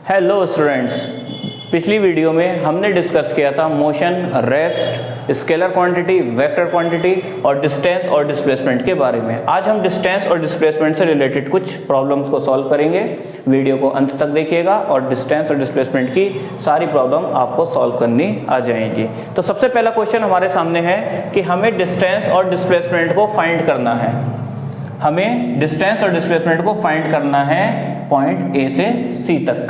Hello students, पिछली video में हमने डिस्कस किया था motion, rest, scalar quantity, vector quantity और डिस्टेंस और डिस्प्लेसमेंट के बारे में। आज हम डिस्टेंस और डिस्प्लेसमेंट से रिलेटेड कुछ प्रॉब्लम्स को सॉल्व करेंगे। वीडियो को अंत तक देखिएगा और डिस्टेंस और डिस्प्लेसमेंट की सारी प्रॉब्लम आपको सॉल्व करनी आ जाएगी। तो सबसे पहला क्वेश्चन हमारे सामने है कि हमें डिस्टेंस और डिस्प्लेसमेंट को फाइंड करना है। हमें डिस्टेंस और डिस्प्लेसमेंट को फाइंड करना है पॉइंट ए से सी तक,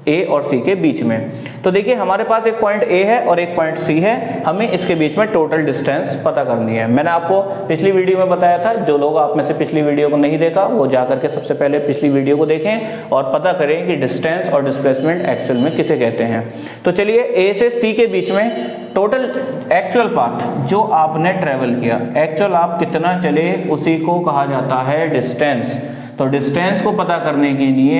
ए और सी के बीच में। तो देखिए हमारे पास एक पॉइंट ए है और एक पॉइंट सी है, हमें इसके बीच में टोटल डिस्टेंस पता करनी है। मैंने आपको पिछली वीडियो में बताया था, जो लोग आप में से पिछली वीडियो को नहीं देखा वो जा करके सबसे पहले पिछली वीडियो को देखें और पता करें कि डिस्टेंस और डिस्प्लेसमेंट एक्चुअल में किसे कहते हैं। तो चलिए ए से सी के बीच में टोटल एक्चुअल पाथ जो आपने ट्रेवल किया, एक्चुअल आप कितना चले उसी को कहा जाता है डिस्टेंस। तो डिस्टेंस को पता करने के लिए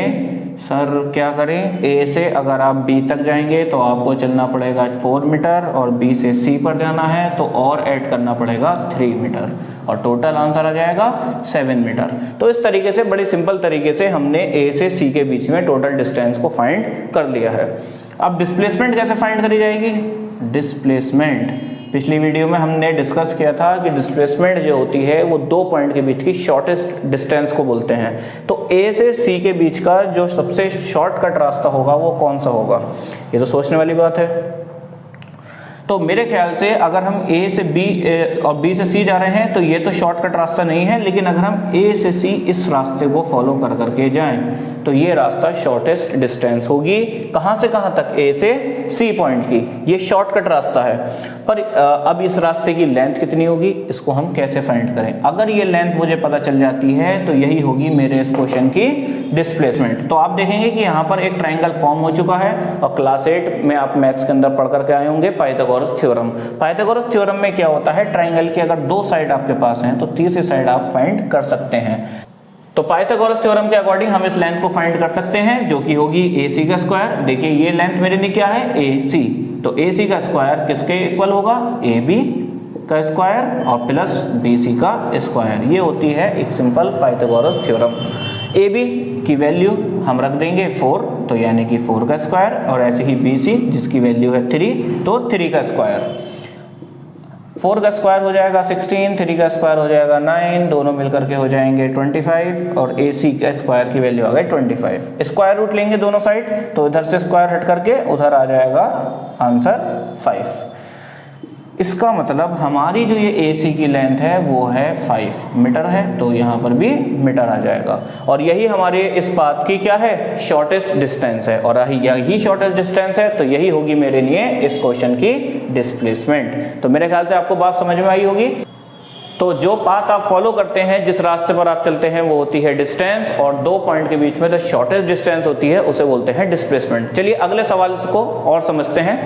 सर क्या करें, ए से अगर आप बी तक जाएंगे तो आपको चलना पड़ेगा 4 मीटर और बी से सी पर जाना है तो और ऐड करना पड़ेगा 3 मीटर और टोटल आंसर आ जाएगा 7 मीटर। तो इस तरीके से बड़ी सिंपल तरीके से हमने ए से सी के बीच में टोटल डिस्टेंस को फाइंड कर लिया है। अब डिस्प्लेसमेंट कैसे फाइंड करी जाएगी? डिस्प्लेसमेंट पिछली वीडियो में हमने डिस्कस किया था कि डिस्प्लेसमेंट जो होती है वो दो पॉइंट के बीच की शॉर्टेस्ट डिस्टेंस को बोलते हैं। तो ए से सी के बीच का जो सबसे शॉर्टकट रास्ता होगा वो कौन सा होगा, ये तो सोचने वाली बात है। तो मेरे ख्याल से अगर हम ए से बी और बी से सी जा रहे हैं तो ये तो शॉर्टकट रास्ता नहीं है, लेकिन अगर हम ए से सी इस रास्ते को फॉलो कर करके जाएं तो ये रास्ता शॉर्टेस्ट डिस्टेंस होगी। कहाँ से कहाँ तक? ए से सी पॉइंट की, ये शॉर्टकट रास्ता है। पर अब इस रास्ते की लेंथ कितनी होगी, इसको हम कैसे फाइंड करें? अगर ये लेंथ मुझे पता चल जाती है तो यही होगी मेरे इस क्वेश्चन की डिस्प्लेसमेंट। तो आप देखेंगे कि यहाँ पर एक ट्राइंगल फॉर्म हो चुका है और क्लास 8 में आप मैथ्स के अंदर पढ़ करके आए होंगे पाइथागोरस थ्योरम। पाइथागोरस थ्योरम में क्या होता है, ट्राइंगल की अगर दो साइड आपके पास हैं तो तीसरी साइड आप फाइंड कर सकते हैं। तो पाइथागोरस थ्योरम के अकॉर्डिंग हम इस लेंथ को फाइंड कर सकते हैं जो कि होगी ए सी का स्क्वायर। देखिए ये लेंथ मेरे लिए क्या है, ए सी। तो ए सी का स्क्वायर किसके इक्वल होगा, ए बी का स्क्वायर और प्लस बी सी का स्क्वायर। ये होती है एक simple Pythagoras theorem. A B की वैल्यू हम रख देंगे 4, तो यानी कि 4 का स्क्वायर, और ऐसे ही बी सी जिसकी वैल्यू है 3, तो 3 का स्क्वायर। 4 का स्क्वायर हो जाएगा 16, 3 का स्क्वायर हो जाएगा 9, दोनों मिलकर के हो जाएंगे 25 और ए सी का स्क्वायर की वैल्यू आ गई 25। स्क्वायर रूट लेंगे दोनों साइड तो इधर से स्क्वायर हट करके उधर आ जाएगा आंसर 5। इसका मतलब हमारी जो ये ए सी की लेंथ है वो है 5 मीटर है, तो यहाँ पर भी मीटर आ जाएगा। और यही हमारे इस पाथ की क्या है, शॉर्टेस्ट डिस्टेंस है। और यही शॉर्टेस्ट डिस्टेंस है तो यही होगी मेरे लिए इस क्वेश्चन की डिस्प्लेसमेंट। तो मेरे ख्याल से आपको बात समझ में आई होगी। तो जो पाथ आप फॉलो करते हैं, जिस रास्ते पर आप चलते हैं वो होती है डिस्टेंस, और दो पॉइंट के बीच में जो शॉर्टेस्ट डिस्टेंस होती है उसे बोलते हैं डिस्प्लेसमेंट। चलिए अगले सवाल को और समझते हैं।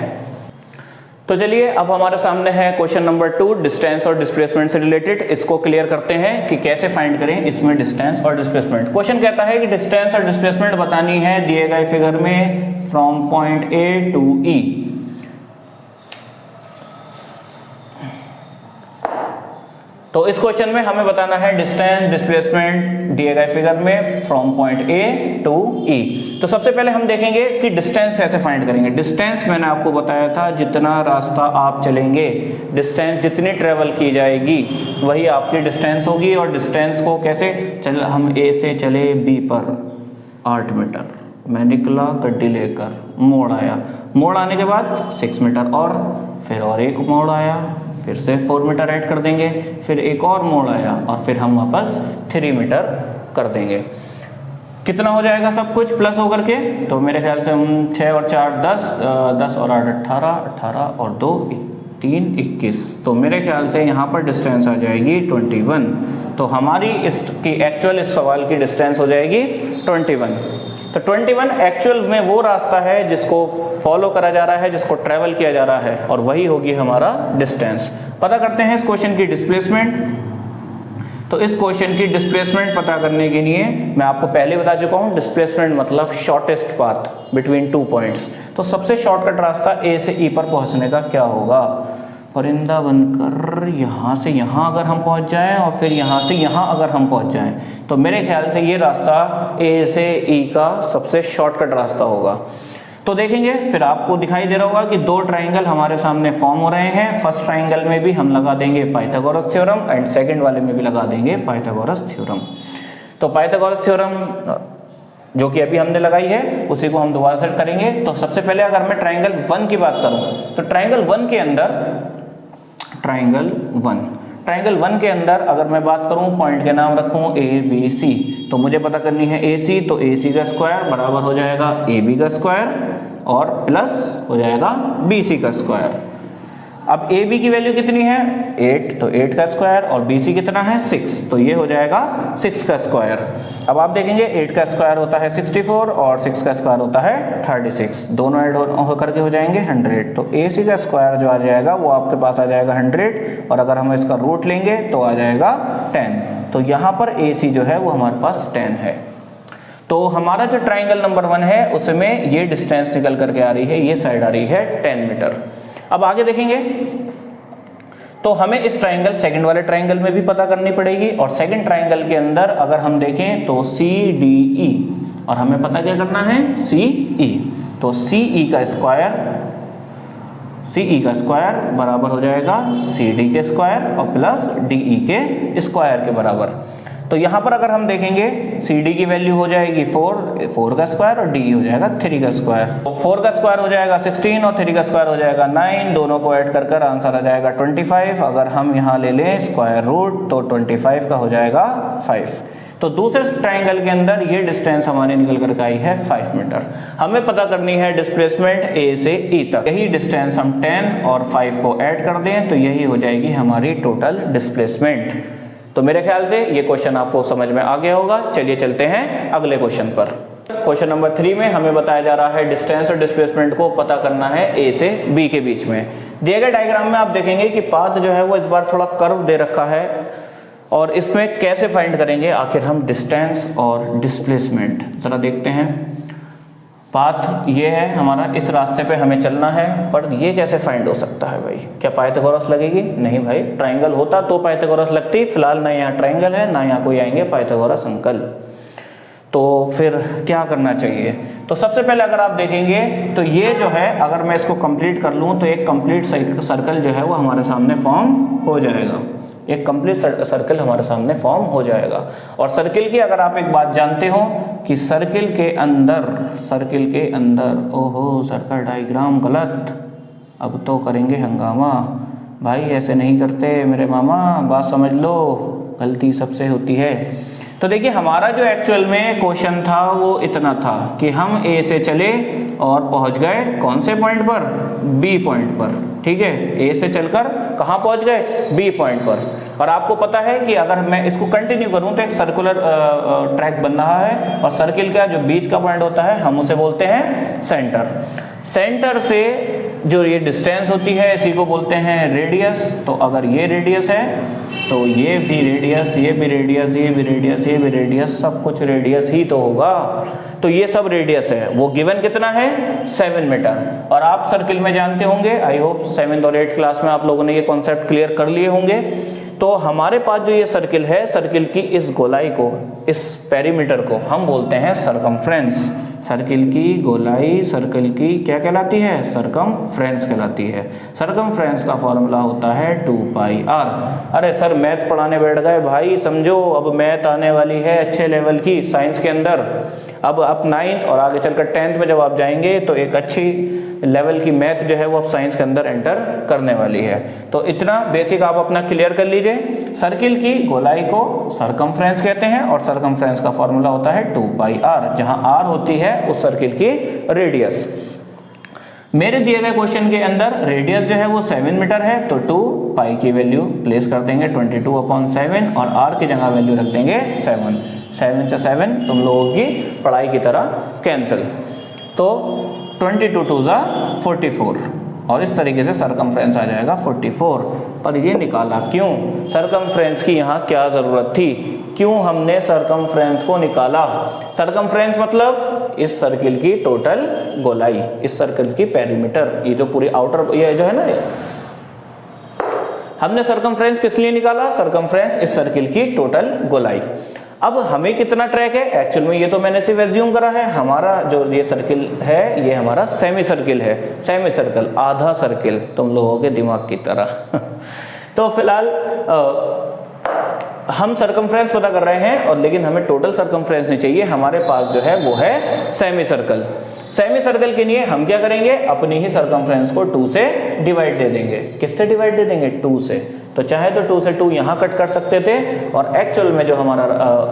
तो चलिए अब हमारे सामने है क्वेश्चन नंबर 2, डिस्टेंस और डिस्प्लेसमेंट से रिलेटेड। इसको क्लियर करते हैं कि कैसे फाइंड करें इसमें डिस्टेंस और डिस्प्लेसमेंट। क्वेश्चन कहता है कि डिस्टेंस और डिस्प्लेसमेंट बतानी है दिए गए फिगर में फ्रॉम पॉइंट ए टू ई। तो इस क्वेश्चन में हमें बताना है डिस्टेंस डिस्प्लेसमेंट दिए गए फिगर में फ्रॉम पॉइंट ए टू ई। तो सबसे पहले हम देखेंगे कि डिस्टेंस कैसे फाइंड करेंगे। डिस्टेंस मैंने आपको बताया था, जितना रास्ता आप चलेंगे, डिस्टेंस जितनी ट्रेवल की जाएगी वही आपकी डिस्टेंस होगी। और डिस्टेंस को कैसे हम ए से चले बी पर 8 मीटर, मैं निकला गड्डी लेकर, मोड़ आया, मोड़ आने के बाद 6 मीटर और फिर और एक मोड़ आया, फिर से 4 मीटर ऐड कर देंगे, फिर एक और मोड़ आया और फिर हम वापस 3 मीटर कर देंगे। कितना हो जाएगा सब कुछ प्लस होकर के? तो मेरे ख्याल से हम 6 और 4 10, 10 और 8 18, 18 और 2 3 21। तो मेरे ख्याल से यहाँ पर डिस्टेंस आ जाएगी 21। तो हमारी इसकी एक्चुअल इस सवाल की डिस्टेंस हो जाएगी 21। तो 21 एक्चुअल में वो रास्ता है जिसको फॉलो करा जा रहा है, जिसको ट्रेवल किया जा रहा है, और वही होगी हमारा डिस्टेंस। पता करते हैं इस क्वेश्चन की डिस्प्लेसमेंट। तो इस क्वेश्चन की डिस्प्लेसमेंट पता करने के लिए मैं आपको पहले बता चुका हूँ, डिस्प्लेसमेंट मतलब शॉर्टेस्ट पाथ बिटवीन 2 पॉइंट्स। तो सबसे शॉर्टकट रास्ता ए से ई पर पहुंचने का क्या होगा? परिंदा बनकर यहाँ से यहाँ अगर हम पहुँच जाएं और फिर यहाँ से यहाँ अगर हम पहुँच जाएं तो मेरे ख्याल से ये रास्ता ए से ई का सबसे शॉर्टकट रास्ता होगा। तो देखेंगे फिर आपको दिखाई दे रहा होगा कि दो ट्राइंगल हमारे सामने फॉर्म हो रहे हैं। फर्स्ट ट्राइंगल में भी हम लगा देंगे पाइथागोरस थ्योरम एंड सेकंड वाले में भी लगा देंगे पाइथागोरस थ्योरम। तो पाइथागोरस थ्योरम जो कि अभी हमने लगाई है उसी को हम दोबारा सेट करेंगे। तो सबसे पहले अगर मैं ट्राइंगल 1 की बात करूं तो ट्राइंगल 1 के अंदर अगर मैं बात करूं पॉइंट के नाम रखूं ए बी सी, तो मुझे पता करनी है ए सी, तो ए सी का स्क्वायर बराबर हो जाएगा ए बी का स्क्वायर और प्लस हो जाएगा बी सी का स्क्वायर। अब ए बी की वैल्यू कितनी है 8, तो 8 का स्क्वायर और बी सी कितना है 6, तो ये हो जाएगा 6 का स्क्वायर। अब आप देखेंगे 8 का स्क्वायर होता है 64 और 6 का स्क्वायर होता है 36, दोनों ऐड होकर के हो जाएंगे 100। तो ए सी का स्क्वायर जो आ जाएगा वो आपके पास आ जाएगा 100 और अगर हम इसका रूट लेंगे तो आ जाएगा 10। तो यहाँ पर ए सी जो है वो हमारे पास 10 है। तो हमारा जो ट्राइंगल नंबर 1 है उसमें ये डिस्टेंस निकल करके आ रही है, ये साइड आ रही है 10 मीटर। अब आगे देखेंगे तो हमें इस ट्राइंगल सेकंड वाले ट्राइंगल में भी पता करनी पड़ेगी और सेकंड ट्राइंगल के अंदर अगर हम देखें तो सी डी ई और हमें पता क्या करना है सी ई। तो सी ई का स्क्वायर बराबर हो जाएगा सी डी के स्क्वायर और प्लस डी ई के स्क्वायर के बराबर। तो यहाँ पर अगर हम देखेंगे सी डी की वैल्यू हो जाएगी 4 का स्क्वायर और डी हो जाएगा 3 का स्क्वायर। 4 का स्क्वायर हो जाएगा 16 और 3 का स्क्वायर हो जाएगा 9, दोनों को ऐड कर आंसर आ जाएगा 25। अगर हम यहाँ ले लें स्क्वायर रूट तो 25 का हो जाएगा 5। तो दूसरे ट्राइंगल के अंदर ये डिस्टेंस हमारी निकल करके आई है 5 मीटर। हमें पता करनी है डिस्प्लेसमेंट ए से ई तक। यही डिस्टेंस हम 10 और 5 को ऐड कर दें तो यही हो जाएगी हमारी टोटल डिस्प्लेसमेंट। तो मेरे ख्याल से ये क्वेश्चन आपको समझ में आ गया होगा। चलिए चलते हैं अगले क्वेश्चन पर। क्वेश्चन नंबर 3 में हमें बताया जा रहा है डिस्टेंस और डिस्प्लेसमेंट को पता करना है ए से बी के बीच में। दिए गए डायग्राम में आप देखेंगे कि पाथ जो है वो इस बार थोड़ा कर्व दे रखा है और इसमें कैसे फाइंड करेंगे आखिर हम डिस्टेंस और डिस्प्लेसमेंट, जरा देखते हैं। पाथ ये है हमारा, इस रास्ते पे हमें चलना है, पर ये कैसे फाइंड हो सकता है भाई? क्या पाइथागोरस लगेगी? नहीं भाई, ट्राइंगल होता तो पाइथागोरस लगती। फिलहाल ना यहाँ ट्राइंगल है ना यहाँ कोई आएंगे पाइथागोरस अंकल। तो फिर क्या करना चाहिए? तो सबसे पहले अगर आप देखेंगे तो ये जो है अगर मैं इसको कंप्लीट कर लूँ तो एक कंप्लीट सर्कल जो है वो हमारे सामने फॉर्म हो जाएगा। एक कंप्लीट सर्कल हमारे सामने फॉर्म हो जाएगा। और सर्किल की अगर आप एक बात जानते हो कि सर्किल के अंदर ओहो सर्कल डायग्राम गलत, अब तो करेंगे हंगामा। भाई ऐसे नहीं करते मेरे मामा, बात समझ लो, गलती सबसे होती है। तो देखिए हमारा जो एक्चुअल में क्वेश्चन था वो इतना था कि हम ए से चले और पहुंच गए कौन से पॉइंट पर? बी पॉइंट पर। ठीक है, ए से चलकर कहाँ पहुंच गए? बी पॉइंट पर। और आपको पता है कि अगर मैं इसको कंटिन्यू करूं तो एक सर्कुलर ट्रैक बन रहा है और सर्किल का जो बीच का पॉइंट होता है हम उसे बोलते हैं सेंटर। सेंटर से जो ये डिस्टेंस होती है इसी को बोलते हैं रेडियस। तो अगर ये रेडियस है तो ये भी रेडियस, ये भी रेडियस, ये भी रेडियस, ये भी रेडियस, सब कुछ रेडियस ही तो होगा। तो ये सब रेडियस है। वो गिवन कितना है? 7 मीटर। और आप सर्किल में जानते होंगे, आई होप 7th और 8th क्लास में आप लोगों ने ये कॉन्सेप्ट क्लियर कर लिए होंगे। तो हमारे पास जो ये सर्किल है, सर्किल की इस गोलाई को, इस पेरीमीटर को हम बोलते हैं सरकमफ्रेंस। सर्किल की गोलाई सर्किल की क्या कहलाती है? सरकमफ्रेंस कहलाती है। सरकमफ्रेंस का फॉर्मूला होता है 2πr। अरे सर मैथ पढ़ाने बैठ गए भाई, समझो अब मैथ आने वाली है अच्छे लेवल की साइंस के अंदर। अब आप 9th और आगे चलकर 10th में जब आप जाएंगे तो एक अच्छी लेवल की मैथ जो है वो आप साइंस के अंदर एंटर करने वाली है। तो इतना बेसिक आप अपना क्लियर कर लीजिए। सर्किल की गोलाई को सरकमफ्रेंस कहते हैं और सरकमफ्रेंस का फॉर्मूला होता है 2πr, जहां r होती है उस सर्किल की रेडियस। मेरे दिए गए क्वेश्चन के अंदर रेडियस जो है वो 7 मीटर है, तो 2π की वैल्यू प्लेस कर देंगे 22/7 और r की जगह वैल्यू रख देंगे 7। 7 से 7 तुम लोगों की पढ़ाई की तरह कैंसिल, तो 22×2 = 44 और इस तरीके से सरकमफ्रेंस आ जाएगा 44। पर ये निकाला क्यों? सरकमफ्रेंस की यहाँ क्या ज़रूरत थी? क्यों हमने सरकमफ्रेंस को निकाला? सरकमफ्रेंस मतलब इस सर्किल की टोटल गोलाई, इस सर्किल की पेरीमीटर, ये जो पूरी आउटर ये जो है ना हमने सरकमफ्रेंस किस लिए निकाला? सरकमफ्रेंस इस सर्किल की टोटल गोलाई। अब हमें कितना ट्रैक है? एक्चुअल में ये तो मैंने सिर्फ एज्यूम करा है, हमारा जो ये सर्किल है ये हमारा सेमी सर्किल है, सेमी सर्कल आधा सर्किल तुम लोगों के दिमाग की तरह तो फिलहाल हम सरकमफ्रेंस पता कर रहे हैं और लेकिन हमें टोटल सरकमफ्रेंस नहीं चाहिए, हमारे पास जो है वो है सेमी सर्कल। सेमी सर्कल के लिए हम क्या करेंगे? अपनी ही सरकमफ्रेंस को 2 से डिवाइड दे देंगे। किससे डिवाइड दे देंगे? 2 से। तो चाहे तो 2 से 2 यहाँ कट कर सकते थे और एक्चुअल में जो हमारा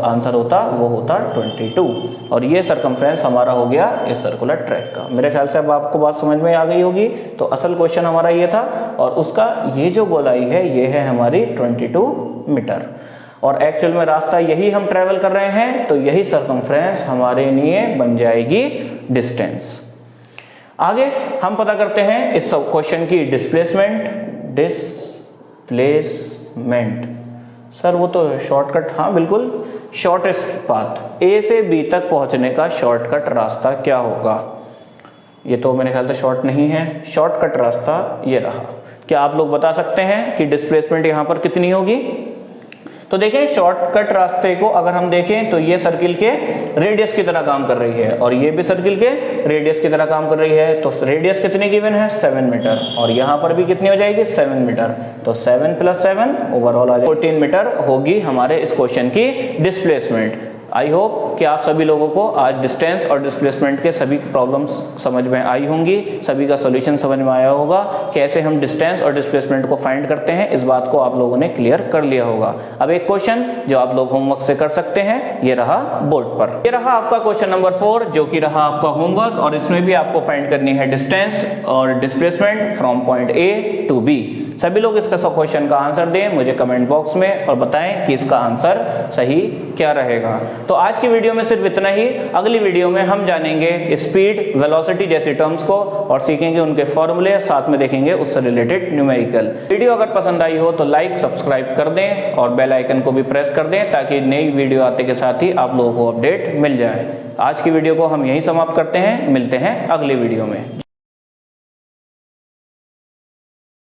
आंसर होता वो होता 22 और ये सरकमफ्रेंस हमारा हो गया इस सर्कुलर ट्रैक का। मेरे ख्याल से अब आपको बात समझ में आ गई होगी। तो असल क्वेश्चन हमारा ये था और उसका ये जो गोलाई है ये है हमारी 22 मीटर और एक्चुअल में रास्ता यही हम ट्रेवल कर रहे हैं, तो यही सरकमफ्रेंस हमारे लिए बन जाएगी डिस्टेंस। आगे हम पता करते हैं इस क्वेश्चन की डिस्प्लेसमेंट। डिस्प्लेसमेंट सर वो तो शॉर्टकट, हाँ बिल्कुल, शॉर्टेस्ट पाथ, ए से बी तक पहुंचने का शॉर्टकट रास्ता क्या होगा? ये तो मेरे ख्याल से शॉर्ट नहीं है, शॉर्टकट रास्ता ये रहा। क्या आप लोग बता सकते हैं कि डिस्प्लेसमेंट यहां पर कितनी होगी? तो देखें शॉर्टकट रास्ते को अगर हम देखें तो ये सर्किल के रेडियस की तरह काम कर रही है और ये भी सर्किल के रेडियस की तरह काम कर रही है। तो रेडियस कितनी गिवन है? 7 मीटर और यहाँ पर भी कितनी हो जाएगी? 7 मीटर। तो 7 + 7 ओवरऑल आ जाएगी 14 मीटर होगी हमारे इस क्वेश्चन की डिस्प्लेसमेंट। आई होप कि आप सभी लोगों को आज डिस्टेंस और डिस्प्लेसमेंट के सभी प्रॉब्लम्स समझ में आई होंगी, सभी का सॉल्यूशन समझ में आया होगा। कैसे हम डिस्टेंस और डिस्प्लेसमेंट को फाइंड करते हैं इस बात को आप लोगों ने क्लियर कर लिया होगा। अब एक क्वेश्चन जो आप लोग होमवर्क से कर सकते हैं, ये रहा बोर्ड पर, ये रहा आपका क्वेश्चन नंबर 4 जो कि रहा आपका होमवर्क और इसमें भी आपको फाइंड करनी है डिस्टेंस और displacement from point A to B. सभी लोग इसका क्वेश्चन का आंसर दें मुझे कमेंट बॉक्स में और बताएं कि इसका आंसर सही क्या रहेगा। तो आज की वीडियो में सिर्फ इतना ही। अगली वीडियो में हम जानेंगे स्पीड, वेलोसिटी जैसी टर्म्स को और सीखेंगे उनके फॉर्मूले, साथ में देखेंगे उससे रिलेटेड न्यूमेरिकल। वीडियो अगर पसंद आई हो तो लाइक, सब्सक्राइब कर दें और बेल आइकन को भी प्रेस कर दें ताकि नई वीडियो आते के साथ ही आप लोगों को अपडेट मिल जाए। आज की वीडियो को हम यहीं समाप्त करते हैं, मिलते हैं अगली वीडियो में।